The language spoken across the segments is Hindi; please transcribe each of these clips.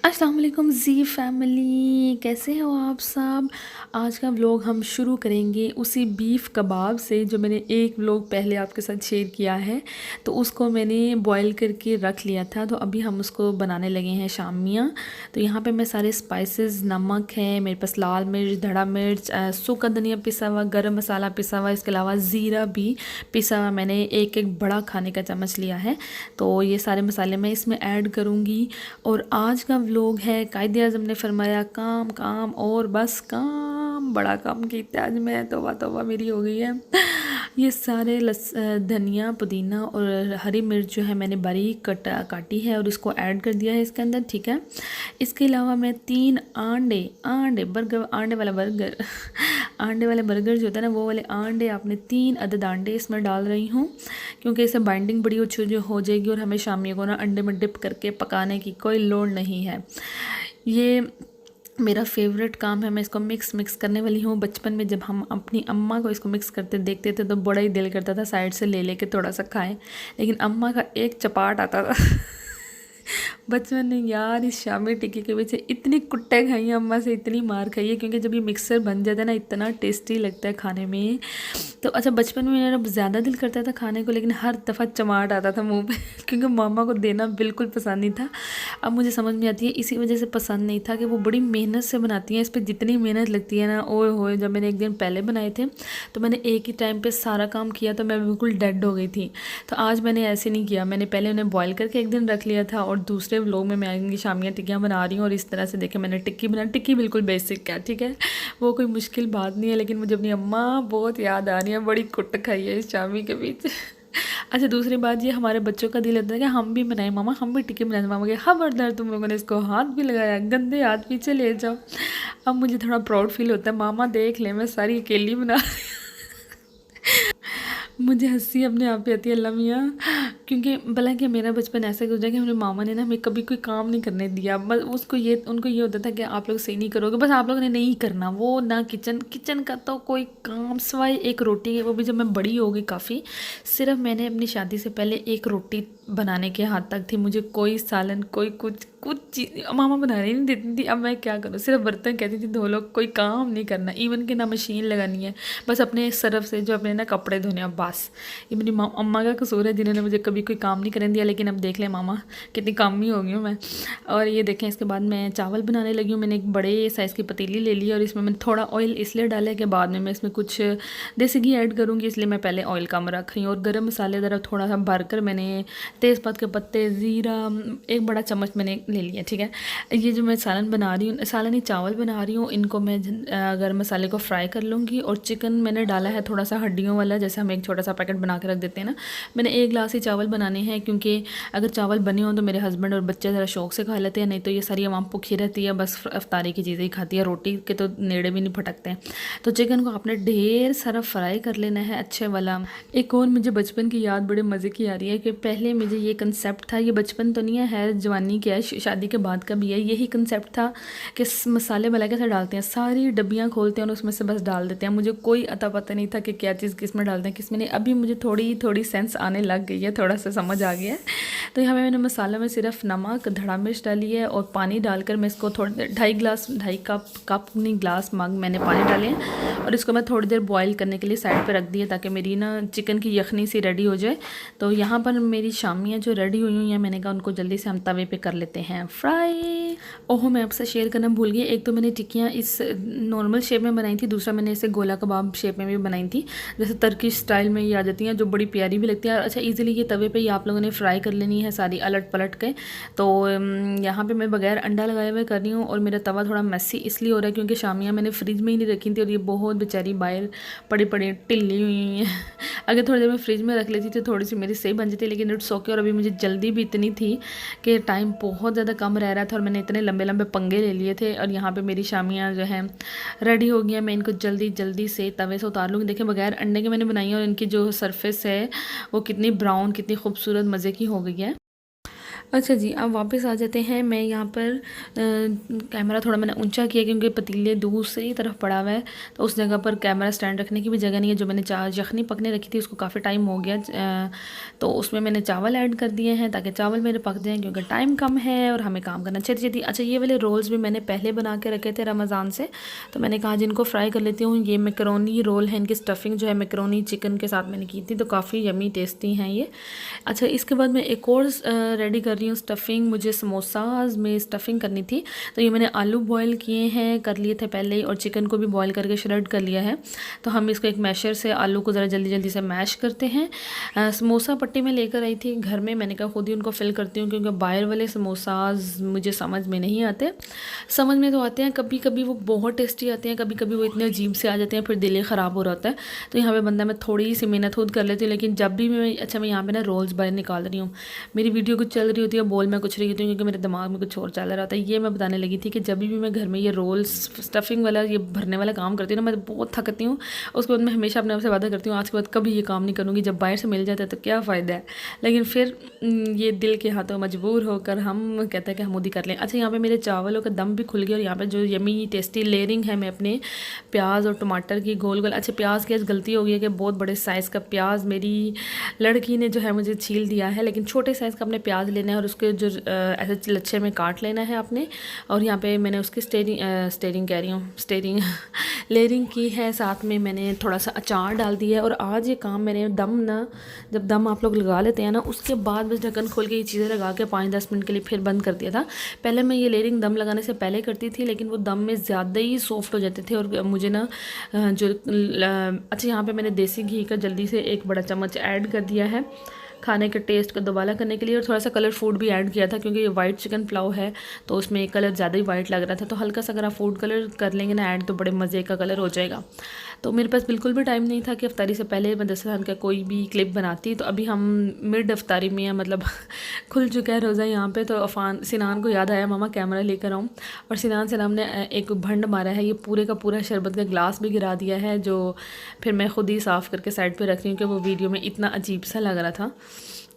अस्सलाम वालेकुम ज़ी फैमिली, कैसे हो आप सब। आज का व्लॉग हम शुरू करेंगे उसी बीफ कबाब से जो मैंने एक व्लॉग पहले आपके साथ शेयर किया है। तो उसको मैंने बॉईल करके रख लिया था, तो अभी हम उसको बनाने लगे हैं शामियाँ। तो यहाँ पे मैं सारे स्पाइसेस, नमक है मेरे पास, लाल मिर्च, धड़ा मिर्च, सूखा धनिया पिसा हुआ, गरम मसाला पिसा हुआ, इसके अलावा ज़ीरा भी पिसा हुआ मैंने एक एक बड़ा खाने का चम्मच लिया है। तो ये सारे मसाले मैं इसमें ऐड करूँगी। और आज का व्लॉग है, कायदे आज़म ने फरमाया काम काम और बस काम, बड़ा काम किया आज मैं, तौबा तौबा मेरी हो गई है। ये सारे धनिया, पुदीना और हरी मिर्च जो है मैंने बारीक काटी है और इसको ऐड कर दिया है इसके अंदर, ठीक है। इसके अलावा मैं 3 अंडे अंडे बर्गर अंडे वाला बर्गर अंडे वाले बर्गर जो होता है ना, वो वाले अंडे, आपने 3 अदद अंडे इसमें डाल रही हूँ, क्योंकि इससे बाइंडिंग बड़ी अच्छी जो हो जाएगी और हमें शामियों को ना अंडे में डिप करके पकाने की कोई लोड़ नहीं है। ये मेरा फेवरेट काम है, मैं इसको मिक्स करने वाली हूँ। बचपन में जब हम अपनी अम्मा को इसको मिक्स करते देखते थे तो बड़ा ही दिल करता था साइड से ले लेके थोड़ा सा खाएं, लेकिन अम्मा का एक चपाट आता था। बचपन में यार, इस शामी टिक्की के पीछे इतनी कुट्टे खाई हैं अम्मा से, इतनी मार खाई है, क्योंकि जब ये मिक्सर बन जाता है ना, इतना टेस्टी लगता है खाने में। तो अच्छा, बचपन में मेरा ज़्यादा दिल करता था खाने को, लेकिन हर दफ़ा चमाट आता था मुंह पे क्योंकि मामा को देना बिल्कुल पसंद नहीं था। अब मुझे समझ में आती है इसी वजह से पसंद नहीं था कि वो बड़ी मेहनत से बनाती हैं, इस पर जितनी मेहनत लगती है ना, ओए होए। जब मैंने एक दिन पहले बनाए थे तो मैंने एक ही टाइम पे सारा काम किया, तो मैं बिल्कुल डेड हो गई थी। तो आज मैंने ऐसे नहीं किया, मैंने पहले उन्हें बॉईल करके एक दिन रख लिया था और दूसरे व्लॉग में मैं आएंगी शामियाँ टिक्कियाँ बना रही हूँ। और इस तरह से देखें मैंने टिक्की बना, टिक्की बिल्कुल बेसिक है, ठीक है, वो कोई मुश्किल बात नहीं है, लेकिन मुझे अपनी अम्मा बहुत याद आ रही है, बड़ी कुट खाई है इस शामी के पीछे। अच्छा, दूसरी बात, ये हमारे बच्चों का दिल होता है कि हम भी बनाएं मामा, हम भी टिक्की बनाएं मामा के। खबरदार, तुम लोगों ने इसको हाथ भी लगाया, गंदे हाथ पीछे ले जाओ। अब मुझे थोड़ा प्राउड फील होता है, मामा देख ले मैं सारी अकेली बना मुझे हंसी अपने आप ही आती है, अल्लाह मियाँ। क्योंकि भला कि मेरा बचपन ऐसा गुजरा कि मेरे मामा ने ना हमें कभी कोई काम नहीं करने दिया, बस उसको ये उनको ये होता था कि आप लोग सही नहीं करोगे, बस आप लोगों ने नहीं करना वो ना। किचन का तो कोई काम सिवाय एक रोटी है, वो भी जब मैं बड़ी हो गई काफ़ी, सिर्फ मैंने अपनी शादी से पहले एक रोटी बनाने के हाथ तक थी। मुझे कोई सालन, कोई कुछ चीज़ मामा बनाने नहीं देती थी। अब मैं क्या करूँ, सिर्फ बर्तन कहती थी धो लो, कोई काम नहीं करना, इवन कि ना मशीन लगानी है, बस अपने सरफ से जो अपने ना कपड़े धोने हैं बस। ये मेरी अम्मा का कसूर है जिन्होंने मुझे कभी कोई काम नहीं करने दिया, लेकिन अब देख लें मामा कितनी कामी हो गई हूँ मैं। और ये देखें, इसके बाद मैं चावल बनाने लगी हूँ। मैंने एक बड़े साइज़ की पतीली ले ली और इसमें मैंने थोड़ा ऑयल इसलिए डाला है कि बाद में मैं इसमें कुछ देसी घी ऐड करूँगी, इसलिए मैं पहले ऑयल कम रख रही हूँ। और गर्म मसाले ज़रा थोड़ा सा भर कर मैंने तेज़पात के पत्ते, ज़ीरा, एक बड़ा चम्मच मैंने ले लिया, ठीक है। ये जो मैं सालन बना रही हूँ, सालन ही चावल बना रही हूँ, इनको मैं गर्म मसाले को फ्राई कर लूँगी। और चिकन मैंने डाला है थोड़ा सा हड्डियों वाला, जैसे हम एक छोटा सा पैकेट बना के रख देते हैं ना। मैंने 1 गिलास ही चावल बनाने हैं, क्योंकि अगर चावल बने हों तो मेरे हस्बैंड और बच्चे ज़रा शौक से खा लेते हैं, नहीं तो ये सारी आवाम भूखी रहती है, बस अफ्तारी की चीज़ें ही खाती है, रोटी के तो नेड़े भी नहीं फटकते हैं। तो चिकन को आपने ढेर सारा फ्राई कर लेना है अच्छे वाला। एक और मुझे बचपन की याद बड़े मज़े की आ रही है कि पहले मुझे ये कंसेप्ट था, ये बचपन तो नहीं है, जवानी क्या है, शादी के बाद का भी है, यही कंसेप्ट था कि मसाले वाला कैसे डालते हैं, सारी डब्बियाँ खोलते हैं और उसमें से बस डाल देते हैं। मुझे कोई अता पता नहीं था कि क्या चीज़ किस में डालते हैं किस में नहीं। अभी मुझे थोड़ी थोड़ी सेंस आने लग गई है, थोड़ा सा समझ आ गया है। तो यहाँ पे मैंने मसाला में सिर्फ नमक, धड़ा मिर्च डाली है और पानी डालकर मैं इसको थोड़ी 2.5 कप नहीं, ग्लास मग मैंने पानी डाले हैं और इसको मैं थोड़ी देर बॉईल करने के लिए साइड पे रख दिया, ताकि मेरी ना चिकन की यखनी सी रेडी हो जाए। तो यहाँ पर मेरी शामियाँ जो रेडी हुई हुई हैं, मैंने कहा उनको जल्दी से हम तवे पे कर लेते हैं फ्राई। ओहो, मैं आपसे शेयर करना भूल गई, एक तो मैंने टिक्कियाँ इस नॉर्मल शेप में बनाई थी, दूसरा मैंने इसे गोला कबाब शेप में भी बनाई थी, जैसे टर्किश स्टाइल में ये आ जाती हैं, जो बड़ी प्यारी भी लगती है। और अच्छा, ईजिली ये तवे पे ही आप लोगों ने फ्राई कर लेनी है सारी अलट पलट के। तो यहाँ पे मैं बगैर अंडा लगाए हुए कर रही हूँ और मेरा तवा थोड़ा मैसी इसलिए हो रहा है क्योंकि शामियाँ मैंने फ्रिज में ही नहीं रखी थी और ये बहुत बेचारी बाहर पड़ी पड़ी टिल्ली हुई हैं। अगर थोड़ी देर में फ्रिज में रख लेती तो थोड़ी सी मेरी सही बन जाती, लेकिन इट्स ओके। और अभी मुझे जल्दी भी इतनी थी कि टाइम बहुत ज़्यादा कम रह रहा था और मैंने इतने लंबे लंबे पंगे ले लिए थे। और यहाँ पे मेरी शामियाँ जो हैं रेडी हो गई हैं, मैं इनको जल्दी जल्दी से तवे से उतार लूँगी। देखें, बगैर अंडे के मैंने बनाई है और इनकी जो सरफेस है वो कितनी ब्राउन, कितनी खूबसूरत मज़े की हो गई है। अच्छा जी, अब वापस आ जाते हैं। मैं यहाँ पर कैमरा थोड़ा मैंने ऊंचा किया क्योंकि पतीले दूसरी तरफ पड़ा हुआ है, तो उस जगह पर कैमरा स्टैंड रखने की भी जगह नहीं है। जो मैंने यखनी पकने रखी थी उसको काफ़ी टाइम हो गया, तो उसमें मैंने चावल ऐड कर दिए हैं ताकि चावल मेरे पक जाएँ, क्योंकि टाइम कम है और हमें काम करना छेती छेती। अच्छा, ये वाले रोल्स भी मैंने पहले बना के रखे थे रमज़ान से, तो मैंने कहा जिनको फ्राई कर लेती हूँ। ये मैकरोनी रोल है, इनकी स्टफिंग जो है मैकरोनी चिकन के साथ मैंने की थी, तो काफ़ी यमी टेस्टी हैं ये। अच्छा, इसके बाद मैं एक और रेडी कर रही हूँ स्टफिंग। मुझे समोसाज में स्टफिंग करनी थी, तो ये मैंने आलू बॉईल किए हैं, कर लिए थे पहले ही, और चिकन को भी बॉईल करके श्रेड कर लिया है। तो हम इसको एक मैशर से आलू को ज़रा जल्दी जल्दी से मैश करते हैं। समोसा पट्टी में लेकर आई थी घर में, मैंने कहा खुद ही उनको फिल करती हूँ, क्योंकि बाहर वाले समोसाज मुझे समझ में नहीं आते। समझ में तो आते हैं, कभी कभी वो बहुत टेस्टी आते हैं, कभी कभी वो इतने अजीब से आ जाते हैं, फिर दिल ही ख़राब हो रहा होता है। तो यहाँ पे बंदा मैं थोड़ी सी मेहनत खुद कर लेती हूँ, लेकिन जब भी मैं मैं यहाँ पे ना रोल्स बाहर निकाल रही हूँ, मेरी वीडियो कुछ चल रही होती है, बोल मैं कुछ रही होती हूँ, क्योंकि मेरे दिमाग में कुछ और चल रहा होता है। ये मैं बताने लगी थी कि जब भी मैं घर में ये रोल्स स्टफिंग वाला ये भरने वाला काम करती हूँ ना, मैं बहुत थकती हूँ। उसके बाद मैं हमेशा अपने आप से वादा करती हूँ आज के बाद कभी ये काम नहीं करूँगी, जब बाहर से मिल जाता है तो क्या फ़ायदा है। लेकिन फिर ये दिल के हाथों मजबूर होकर हम कहते हैं कि हम खुद ही कर लें। अच्छा, यहाँ पे मेरे चावलों का दम भी खुल गया, और यहाँ पे जो यमी टेस्टी लेयरिंग है मैं अपने प्याज और टमाटर की गोल गोल। अच्छा, प्याज की आज गलती हो गई है कि बहुत बड़े साइज़ का प्याज मेरी लड़की ने जो है मुझे छील दिया है, लेकिन छोटे साइज़ का अपने प्याज लेना है और उसके जो ऐसे लच्छे में काट लेना है आपने। और यहाँ पे मैंने उसकी स्टेरिंग कह रही हूँ, स्टेरिंग लेयरिंग की है, साथ में मैंने थोड़ा सा अचार डाल दिया है। और आज ये काम मैंने जब दम आप लोग लगा लेते हैं ना, उसके बाद बस ढक्कन खोल के ये चीज़ें लगा के 5-10 मिनट के लिए फिर बंद कर दिया था। पहले मैं ये लेयरिंग दम लगाने से पहले करती थी, लेकिन वो दम में ज़्यादा ही सॉफ्ट हो जाते थे, और मुझे ना अच्छा, यहाँ पे मैंने देसी घी का जल्दी से 1 बड़ा चम्मच ऐड कर दिया है खाने के टेस्ट को दोबारा करने के लिए, और थोड़ा सा कलर फूड भी ऐड किया था, क्योंकि ये वाइट चिकन पुलाव है तो उसमें कलर ज़्यादा ही वाइट लग रहा था। तो हल्का सा अगर आप फूड कलर कर लेंगे ना ऐड, तो बड़े मज़े का कलर हो जाएगा। तो मेरे पास बिल्कुल भी टाइम नहीं था कि अफ्तारी से पहले मैं दस्तरखान का कोई भी क्लिप बनाती। तो अभी हम मिड अफ्तारी में है, मतलब खुल चुका है रोज़ा यहाँ पे। तो सिनान को याद आया मामा कैमरा लेकर आऊँ, और सिनान से ने एक भंड मारा है, ये पूरे का पूरा शरबत का ग्लास भी गिरा दिया है, जो फिर मैं खुद ही साफ़ करके साइड पे रख रही हूँ कि वो वीडियो में इतना अजीब सा लग रहा था।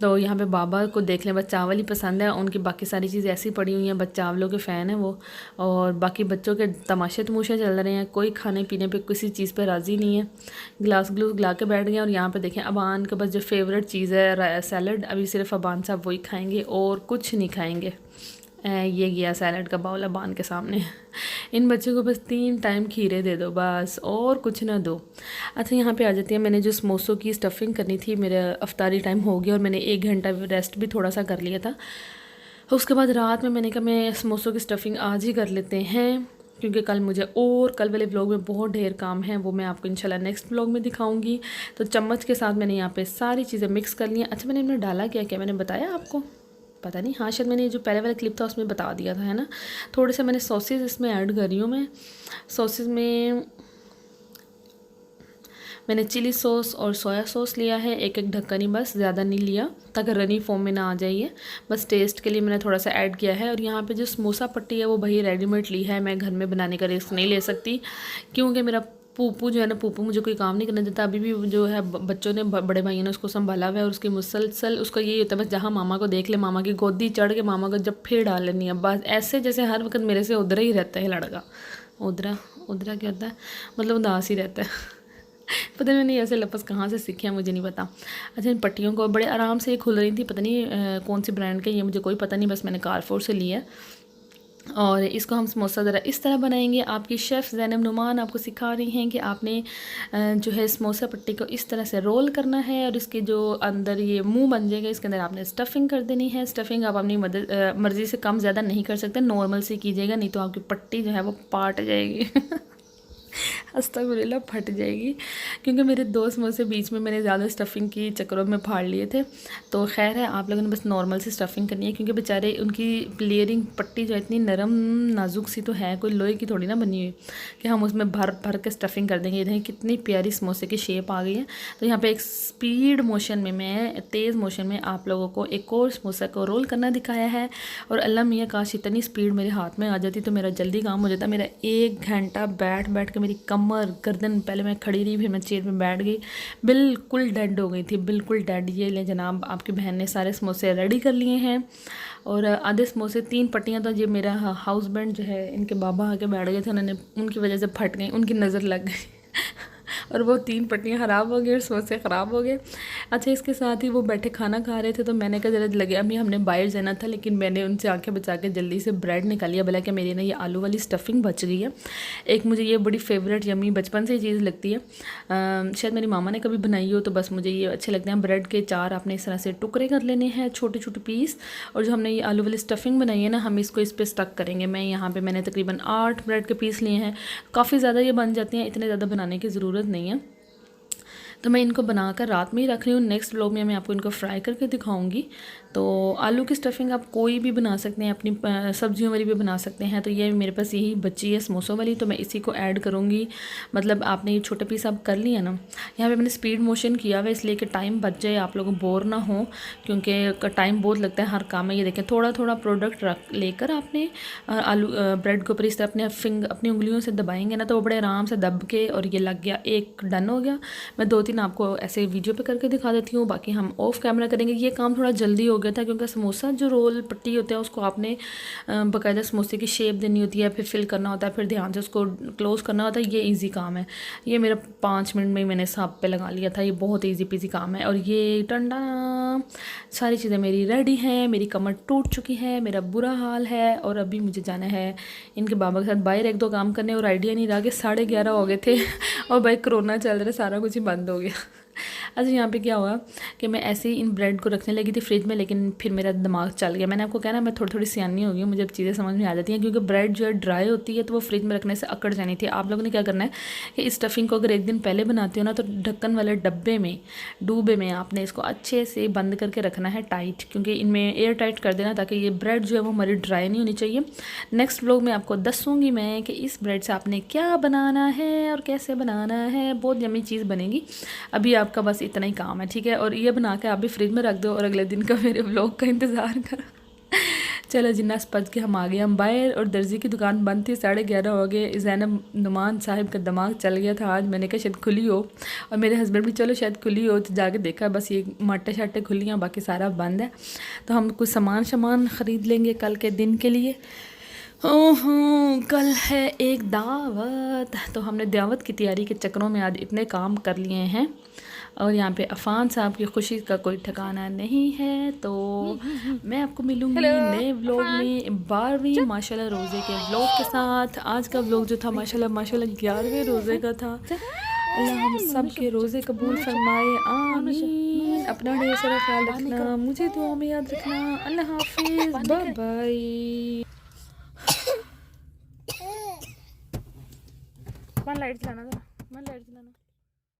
तो यहाँ पे बाबा को देख लें, बस चावल ही पसंद है, उनकी बाकी सारी चीज़ें ऐसी पड़ी हुई हैं, बस चावलों के फ़ैन है वो। और बाकी बच्चों के तमाशे तमूशे चल रहे हैं, कोई खाने पीने पे किसी चीज़ पे राज़ी नहीं है, ग्लास ग्लूस गिला के बैठ गए। और यहाँ पे देखें अबान के बस जो फेवरेट चीज़ है सैलड, अभी सिर्फ अबान साहब वही खाएँगे और कुछ नहीं खाएँगे। ये गया सैलड का बाउल अबान के सामने। इन बच्चों को बस 3 टाइम खीरे दे दो बस, और कुछ ना दो। अच्छा, यहाँ पे आ जाती है, मैंने जो समोसों की स्टफिंग करनी थी, मेरा अफ्तारी टाइम हो गया और मैंने 1 घंटा रेस्ट भी थोड़ा सा कर लिया था। उसके बाद रात में मैंने कहा मैं समोसों की स्टफिंग आज ही कर लेते हैं, क्योंकि कल वाले व्लॉग में बहुत ढेर काम है, वो मैं आपको इंशाल्लाह नेक्स्ट व्लॉग में दिखाऊंगी। तो चम्मच के साथ मैंने यहाँ पे सारी चीज़ें मिक्स कर ली हैं। अच्छा, मैंने इनमें डाला क्या मैंने बताया आपको, पता नहीं, हाँ शायद मैंने जो पहले वाला क्लिप था उसमें बता दिया था, है ना। थोड़े से मैंने सॉसेज इसमें ऐड कर रही हूँ। मैं सॉसेज में मैंने चिली सॉस और सोया सॉस लिया है, एक ढक्कन ही, बस ज़्यादा नहीं लिया ताकि रनी फॉर्म में ना आ जाइए, बस टेस्ट के लिए मैंने थोड़ा सा ऐड किया है। और यहाँ पे जो समोसा पट्टी है वो भाई रेडीमेड ली है, मैं घर में बनाने का रिस्क नहीं ले सकती, क्योंकि मेरा पूपू जो है ना, पूपू मुझे कोई काम नहीं करने देता। अभी भी जो है बच्चों ने, बड़े भाइयों ने उसको संभाला हुआ है, और उसकी मुसलसल उसका यही होता है बस जहाँ मामा को देख ले, मामा की गोदी चढ़ के मामा को जब फिर डाल लेनी है, बस ऐसे जैसे हर वक्त मेरे से उधर ही रहता है लड़का। उधरा क्या होता है, मतलब उदास ही रहता है। पता नहीं मैंने ऐसे लफ्ज़ कहाँ से सीखे हैं, मुझे नहीं पता। अच्छा, इन पट्टियों को बड़े आराम से खुल रही थी, पता नहीं कौन सी ब्रांड के, ये मुझे कोई पता नहीं, बस मैंने कारफोर से लिया। और इसको हम समोसा ज़रा इस तरह बनाएंगे। आपकी शेफ़ ज़ैनब नुमान आपको सिखा रही हैं कि आपने जो है समोसा पट्टी को इस तरह से रोल करना है, और इसके जो अंदर ये मुंह बन जाएगा, इसके अंदर आपने स्टफिंग कर देनी है। स्टफिंग आप अपनी मर्ज़ी से कम ज़्यादा नहीं कर सकते, नॉर्मल से कीजिएगा, नहीं तो आपकी पट्टी जो है वो पाट जाएगी। अस्तगफुरुल्लाह, फट जाएगी, क्योंकि मेरे 2 समोसे बीच में मैंने ज़्यादा स्टफिंग की चक्करों में फाड़ लिए थे। तो खैर है, आप लोगों ने बस नॉर्मल से स्टफिंग करनी है, क्योंकि बेचारे उनकी लेयरिंग पट्टी जो इतनी नरम नाजुक सी तो है, कोई लोहे की थोड़ी ना बनी हुई कि हम उसमें भर भर के स्टफिंग कर देंगे। इधर कितनी प्यारी समोसे की शेप आ गई है। तो यहाँ पर एक स्पीड मोशन में, मैं तेज़ मोशन में आप लोगों को एक और समोसा को रोल करना दिखाया है। और अल्लाह मियाँ, काश इतनी स्पीड मेरे हाथ में आ जाती तो मेरा जल्दी काम हो जाता। मेरा 1 घंटा बैठ के मेरी कमर गर्दन, पहले मैं खड़ी रही, फिर मैं चेयर में बैठ गई, बिल्कुल डेड हो गई थी, बिल्कुल डेड। ये ले जनाब, आपकी बहन ने सारे समोसे रेडी कर लिए हैं। और आधे समोसे 3 पट्टियाँ तो ये मेरा हाउस बैंड जो है इनके बाबा आके बैठ गए थे, उन्होंने उनकी वजह से फट गई, उनकी नज़र लग गई और वो 3 पट्टियाँ ख़राब हो गई और समोसे ख़राब हो गए। अच्छा, इसके साथ ही वो बैठे खाना खा रहे थे तो मैंने कहा ज़रा लगे अभी हमने बाहर जाना था, लेकिन मैंने उनसे आंखें बचा के जल्दी से ब्रेड निकाली है। भला कि मेरी ना ये आलू वाली स्टफिंग बच गई है। एक मुझे ये बड़ी फेवरेट यमी बचपन से चीज़ लगती है, शायद मेरी मामा ने कभी बनाई हो, तो बस मुझे ये अच्छे लगते हैं। ब्रेड के 4 आपने इस तरह से टुकड़े कर लेने हैं, छोटे छोटे पीस, और जो हमने ये आलू वाली स्टफिंग बनाई है ना, हम इसको इस पर स्टक करेंगे। मैं यहाँ पर मैंने तकरीबन 8 ब्रेड के पीस लिए हैं, काफ़ी ज़्यादा ये बन जाते हैं, इतने ज़्यादा बनाने की ज़रूरत नहीं है। तो मैं इनको बनाकर रात में ही रख रही हूँ, नेक्स्ट व्लॉग में मैं आपको इनको फ्राई करके दिखाऊंगी। तो आलू की स्टफिंग आप कोई भी बना सकते हैं, अपनी सब्जियों वाली भी बना सकते हैं। तो ये मेरे पास यही बची है समोसों वाली, तो मैं इसी को ऐड करूँगी। मतलब आपने ये छोटे पीस आप कर लिए ना, यहाँ पे मैंने स्पीड मोशन किया हुआ इसलिए कि टाइम बच जाए, आप लोग बोर ना हो, क्योंकि टाइम बहुत लगता है हर काम में। ये देखें, थोड़ा थोड़ा प्रोडक्ट रख लेकर आपने आलू ब्रेड के ऊपर इस तरह अपनी उंगलियों से दबाएंगे ना, तो वो बड़े आराम से दब के, और ये लग गया, एक डन हो गया। मैं 2-3 आपको ऐसे वीडियो पे करके दिखा देती हूँ, बाकी हम ऑफ कैमरा करेंगे। ये काम थोड़ा जल्दी हो गया था, क्योंकि समोसा जो रोल पट्टी होता है उसको आपने बाकायदा समोसे की शेप देनी होती है, फिर फिल करना होता है, फिर ध्यान से उसको क्लोज करना होता है। ये इजी काम है, ये मेरा 5 मिनट में ही मैंने सब पे लगा लिया था। ये बहुत इजी पीजी काम है। और ये टंडा, सारी चीज़ें मेरी रेडी हैं। मेरी कमर टूट चुकी है, मेरा बुरा हाल है, और अभी मुझे जाना है इनके बाबा के साथ बाहर 1-2 काम करने, और आइडिया नहीं रहा कि 11:30 हो गए थे और भाई कोरोना चल रहा है, सारा कुछ ही बंद हो गया। अच्छा, यहाँ पे क्या हुआ कि मैं ऐसे ही इन ब्रेड को रखने लगी थी फ्रिज में, लेकिन फिर मेरा दिमाग चल गया। मैंने आपको कहना, मैं थोड़ी थोड़ी सियानी हो गई हूँ, मुझे अब चीज़ें समझ में आ जाती हैं, क्योंकि ब्रेड जो है ड्राई होती है तो वो फ्रिज में रखने से अकड़ जानी थी। आप लोगों ने क्या करना है कि इस स्टफिंग को अगर एक दिन पहले बनाते हो ना, तो ढक्कन वाले डूबे में आपने इसको अच्छे से बंद करके रखना है टाइट, क्योंकि इनमें एयर टाइट कर देना, ताकि ये ब्रेड जो है वो हमारी ड्राई नहीं होनी चाहिए। नेक्स्ट व्लॉग में आपको दसूँगी मैं कि इस ब्रेड से आपने क्या बनाना है और कैसे बनाना है, बहुत यम्मी चीज़ बनेगी। अभी आपका बस इतना ही काम है, ठीक है। और ये बना के आप भी फ्रिज में रख दो, और अगले दिन का मेरे व्लॉग का इंतज़ार करो। चलो जिन्ना पच के हम आ गए हम बाहर, और दर्जी की दुकान बंद थी, 11:30 हो गए। ज़ैनब नुमान साहिब का दिमाग चल गया था आज, मैंने कहा शायद खुली हो, और मेरे हस्बैंड भी चलो शायद खुली हो, तो जाके देखा बस ये माटे शाटे खुली हैं, बाकी सारा बंद है। तो हम कुछ सामान ख़रीद लेंगे कल के दिन के लिए। ओहो, कल है एक दावत, तो हमने दावत की तैयारी के चक्करों में आज इतने काम कर लिए हैं, और यहाँ पे अफान साहब की खुशी का कोई ठिकाना नहीं है। तो मैं आपको मिलूँगी नए व्लॉग में 12वीं माशाल्लाह रोज़े के व्लॉग के साथ। आज का व्लॉग जो था माशाल्लाह 11वें रोज़े का था। अल्लाह हम सब के रोज़े कबूल फरमाए, आमीन। अपना ढेर सारा ख्याल रखना, मुझे दुआ में याद रखना। अल्लाह हाफिज़, बाय बाय। लाइट चलाना था, मैं लाइट चलाना।